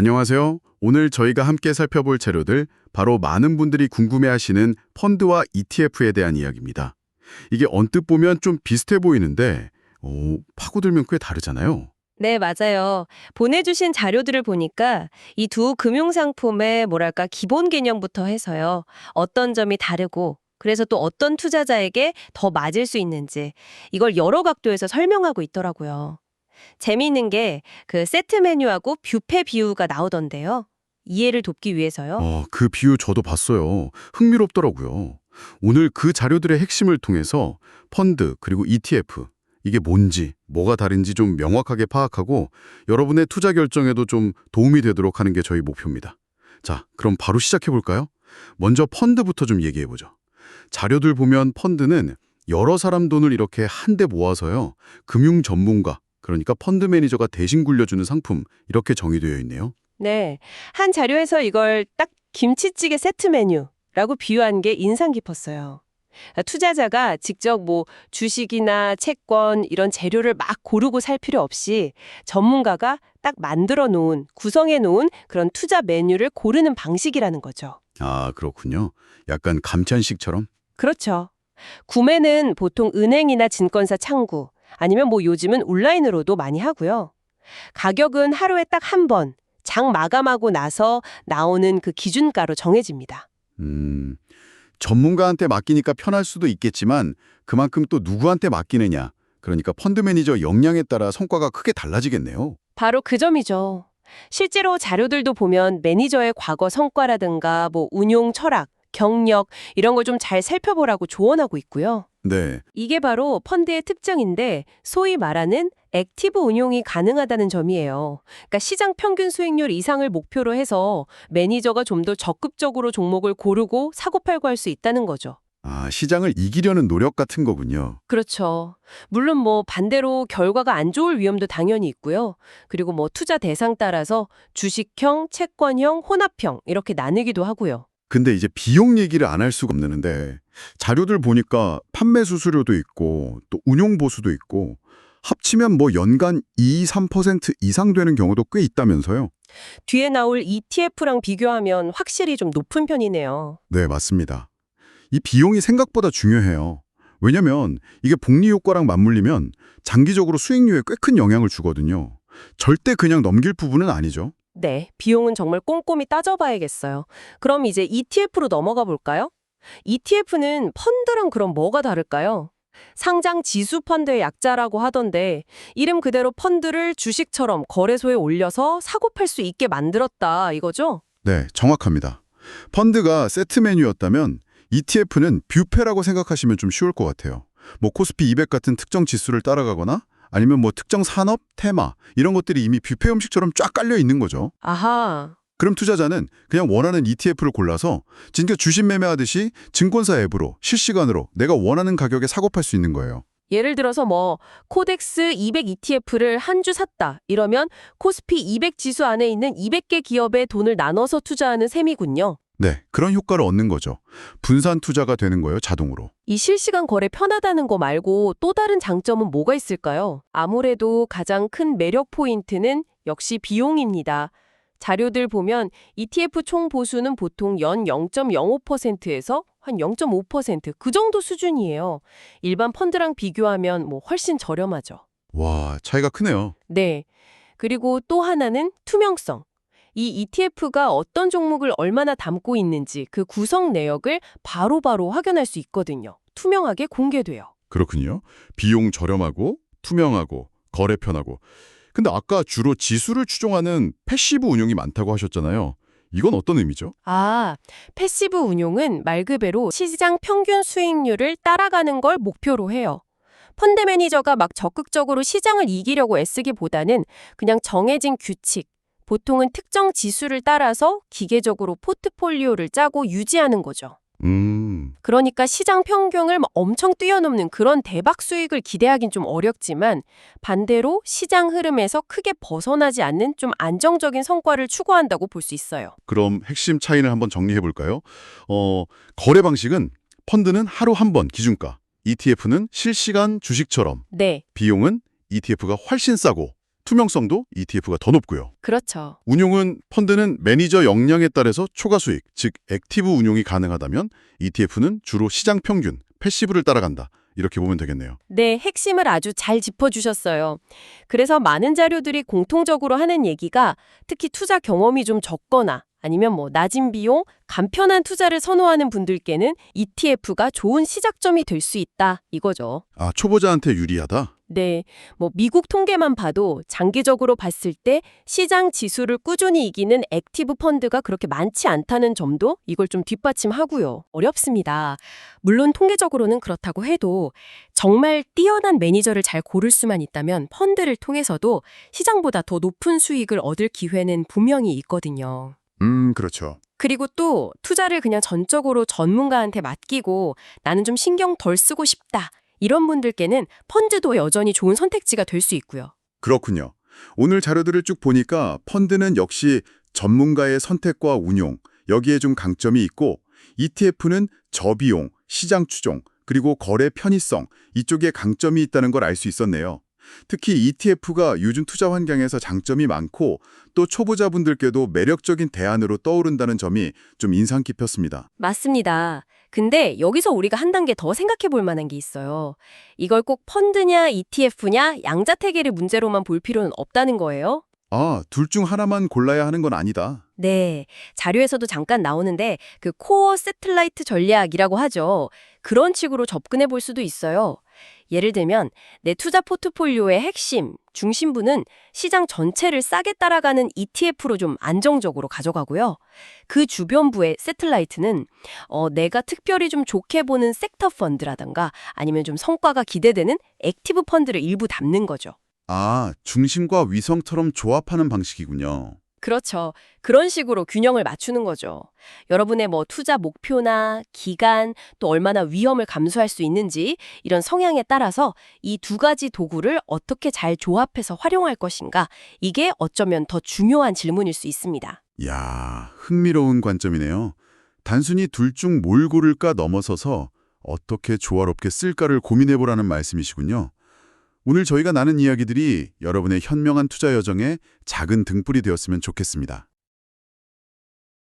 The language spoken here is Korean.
안녕하세요. 오늘 저희가 함께 살펴볼 자료들, 바로 많은 분들이 궁금해하시는 펀드와 ETF에 대한 이야기입니다. 이게 언뜻 보면 좀 비슷해 보이는데 파고들면 꽤 다르잖아요. 네, 맞아요. 보내주신 자료들을 보니까 이 두 금융상품의 뭐랄까 기본 개념부터 해서요. 어떤 점이 다르고 그래서 또 어떤 투자자에게 더 맞을 수 있는지 이걸 여러 각도에서 설명하고 있더라고요. 재미있는 게 그 세트 메뉴하고 뷔페 비유가 나오던데요. 이해를 돕기 위해서요. 그 비유 저도 봤어요. 흥미롭더라고요. 오늘 그 자료들의 핵심을 통해서 펀드 그리고 ETF, 이게 뭔지, 뭐가 다른지 좀 명확하게 파악하고 여러분의 투자 결정에도 좀 도움이 되도록 하는 게 저희 목표입니다. 자, 그럼 바로 시작해 볼까요? 먼저 펀드부터 좀 얘기해 보죠. 자료들 보면 펀드는 여러 사람 돈을 이렇게 한데 모아서요. 금융 전문가, 그러니까 펀드 매니저가 대신 굴려주는 상품, 이렇게 정의되어 있네요. 네, 한 자료에서 이걸 딱 김치찌개 세트 메뉴라고 비유한 게 인상 깊었어요. 투자자가 직접 뭐 주식이나 채권 이런 재료를 막 고르고 살 필요 없이 전문가가 딱 만들어 놓은, 구성해 놓은 그런 투자 메뉴를 고르는 방식이라는 거죠. 아, 그렇군요. 약간 감찬식처럼? 그렇죠. 구매는 보통 은행이나 증권사 창구, 아니면 뭐 요즘은 온라인으로도 많이 하고요. 가격은 하루에 딱 한 번, 장 마감하고 나서 나오는 그 기준가로 정해집니다. 음, 전문가한테 맡기니까 편할 수도 있겠지만 그만큼 또 누구한테 맡기느냐, 그러니까 펀드 매니저 역량에 따라 성과가 크게 달라지겠네요. 바로 그 점이죠. 실제로 자료들도 보면 매니저의 과거 성과라든가 뭐 운용 철학, 경력 이런 걸 좀 잘 살펴보라고 조언하고 있고요. 네, 이게 바로 펀드의 특징인데 소위 말하는 액티브 운용이 가능하다는 점이에요. 그러니까 시장 평균 수익률 이상을 목표로 해서 매니저가 좀 더 적극적으로 종목을 고르고 사고팔고 할 수 있다는 거죠. 시장을 이기려는 노력 같은 거군요. 그렇죠. 물론 뭐 반대로 결과가 안 좋을 위험도 당연히 있고요. 그리고 뭐 투자 대상 따라서 주식형, 채권형, 혼합형 이렇게 나누기도 하고요. 근데 이제 비용 얘기를 안 할 수가 없는데 자료들 보니까 판매 수수료도 있고 또 운용 보수도 있고 합치면 뭐 연간 2, 3% 이상 되는 경우도 꽤 있다면서요? 뒤에 나올 ETF랑 비교하면 확실히 좀 높은 편이네요. 네, 맞습니다. 이 비용이 생각보다 중요해요. 왜냐면 이게 복리 효과랑 맞물리면 장기적으로 수익률에 꽤 큰 영향을 주거든요. 절대 그냥 넘길 부분은 아니죠. 네, 비용은 정말 꼼꼼히 따져봐야겠어요. 그럼 이제 ETF로 넘어가 볼까요? ETF는 펀드랑 그럼 뭐가 다를까요? 상장 지수 펀드의 약자라고 하던데 이름 그대로 펀드를 주식처럼 거래소에 올려서 사고 팔 수 있게 만들었다 이거죠? 네, 정확합니다. 펀드가 세트 메뉴였다면 ETF는 뷔페라고 생각하시면 좀 쉬울 것 같아요. 뭐 코스피 200 같은 특정 지수를 따라가거나 아니면 뭐 특정 산업, 테마 이런 것들이 이미 뷔페 음식처럼 쫙 깔려 있는 거죠. 아하. 그럼 투자자는 그냥 원하는 ETF를 골라서 진짜 주식 매매하듯이 증권사 앱으로 실시간으로 내가 원하는 가격에 사고 팔 수 있는 거예요. 예를 들어서 뭐 코덱스 200 ETF를 한 주 샀다 이러면 코스피 200 지수 안에 있는 200개 기업에 돈을 나눠서 투자하는 셈이군요. 네, 그런 효과를 얻는 거죠. 분산 투자가 되는 거예요, 자동으로. 이 실시간 거래 편하다는 거 말고 또 다른 장점은 뭐가 있을까요? 아무래도 가장 큰 매력 포인트는 역시 비용입니다. 자료들 보면 ETF 총 보수는 보통 연 0.05%에서 한 0.5%그 정도 수준이에요. 일반 펀드랑 비교하면 뭐 훨씬 저렴하죠. 와, 차이가 크네요. 네. 그리고 또 하나는 투명성. 이 ETF가 어떤 종목을 얼마나 담고 있는지 그 구성 내역을 바로바로 확인할 수 있거든요. 투명하게 공개돼요. 그렇군요. 비용 저렴하고 투명하고 거래 편하고. 근데 아까 주로 지수를 추종하는 패시브 운용이 많다고 하셨잖아요. 이건 어떤 의미죠? 패시브 운용은 말 그대로 시장 평균 수익률을 따라가는 걸 목표로 해요. 펀드 매니저가 막 적극적으로 시장을 이기려고 애쓰기보다는 그냥 정해진 규칙, 보통은 특정 지수를 따라서 기계적으로 포트폴리오를 짜고 유지하는 거죠. 그러니까 시장 평균을 막 엄청 뛰어넘는 그런 대박 수익을 기대하긴 좀 어렵지만 반대로 시장 흐름에서 크게 벗어나지 않는 좀 안정적인 성과를 추구한다고 볼 수 있어요. 그럼 핵심 차이를 한번 정리해 볼까요? 거래 방식은 펀드는 하루 한 번 기준가, ETF는 실시간 주식처럼, 네. 비용은 ETF가 훨씬 싸고 투명성도 ETF가 더 높고요. 그렇죠. 펀드는 매니저 역량에 따라서 초과 수익, 즉 액티브 운용이 가능하다면 ETF는 주로 시장 평균, 패시브를 따라간다. 이렇게 보면 되겠네요. 네, 핵심을 아주 잘 짚어주셨어요. 그래서 많은 자료들이 공통적으로 하는 얘기가 특히 투자 경험이 좀 적거나 아니면 낮은 비용, 간편한 투자를 선호하는 분들께는 ETF가 좋은 시작점이 될 수 있다 이거죠. 아, 초보자한테 유리하다? 네, 미국 통계만 봐도 장기적으로 봤을 때 시장 지수를 꾸준히 이기는 액티브 펀드가 그렇게 많지 않다는 점도 이걸 좀 뒷받침하고요. 어렵습니다. 물론 통계적으로는 그렇다고 해도 정말 뛰어난 매니저를 잘 고를 수만 있다면 펀드를 통해서도 시장보다 더 높은 수익을 얻을 기회는 분명히 있거든요. 그렇죠. 그리고 또 투자를 그냥 전적으로 전문가한테 맡기고 나는 좀 신경 덜 쓰고 싶다. 이런 분들께는 펀드도 여전히 좋은 선택지가 될 수 있고요. 그렇군요. 오늘 자료들을 쭉 보니까 펀드는 역시 전문가의 선택과 운용, 여기에 좀 강점이 있고 ETF는 저비용, 시장 추종, 그리고 거래 편의성, 이쪽에 강점이 있다는 걸 알 수 있었네요. 특히 ETF가 요즘 투자 환경에서 장점이 많고 또 초보자분들께도 매력적인 대안으로 떠오른다는 점이 좀 인상 깊었습니다. 맞습니다. 근데 여기서 우리가 한 단계 더 생각해 볼 만한 게 있어요. 이걸 꼭 펀드냐 ETF냐 양자택일의 문제로만 볼 필요는 없다는 거예요. 아, 둘 중 하나만 골라야 하는 건 아니다. 네, 자료에서도 잠깐 나오는데 그 코어 세틀라이트 전략이라고 하죠. 그런 식으로 접근해 볼 수도 있어요. 예를 들면 내 투자 포트폴리오의 핵심, 중심부는 시장 전체를 싸게 따라가는 ETF로 좀 안정적으로 가져가고요. 그 주변부의 세틀라이트는 내가 특별히 좀 좋게 보는 섹터 펀드라든가 아니면 좀 성과가 기대되는 액티브 펀드를 일부 담는 거죠. 아, 중심과 위성처럼 조합하는 방식이군요. 그렇죠. 그런 식으로 균형을 맞추는 거죠. 여러분의 투자 목표나 기간, 또 얼마나 위험을 감수할 수 있는지 이런 성향에 따라서 이 두 가지 도구를 어떻게 잘 조합해서 활용할 것인가, 이게 어쩌면 더 중요한 질문일 수 있습니다. 이야, 흥미로운 관점이네요. 단순히 둘 중 뭘 고를까 넘어서서 어떻게 조화롭게 쓸까를 고민해보라는 말씀이시군요. 오늘 저희가 나눈 이야기들이 여러분의 현명한 투자 여정에 작은 등불이 되었으면 좋겠습니다.